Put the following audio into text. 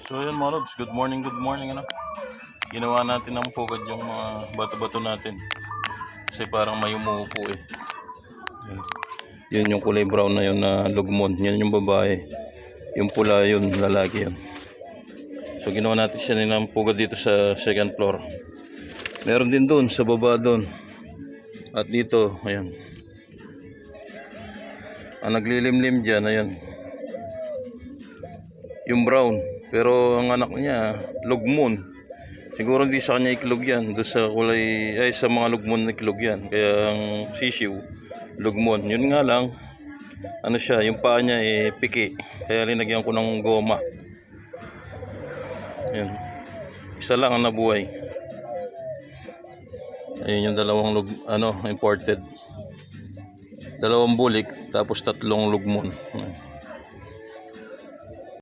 So yun mga lods, good morning ano. Ginawa natin ng pugad yung mga bato-bato natin. Kasi parang may umuupo eh. Yun yung kulay brown na yun na lugmon. Yan yung babae. Yung pula yun, lalaki yun. So ginawa natin siya ng pugad dito sa second floor. Meron din doon sa baba doon. At dito, ayan. Ang naglilimlim dyan, ayan. Yung brown. Pero ang anak niya, lugmon. Siguro hindi sa kanya iklog yan. Doon sa kulay, ay sa mga lugmon na iklog yan. Kaya ang sisiw, lugmon. Yun nga lang, ano siya, yung paa niya piki. Kaya linagyan ko ng goma. Yan. Isa lang ang nabuhay. Ayun yung dalawang imported. Dalawang bulik, tapos tatlong lugmon.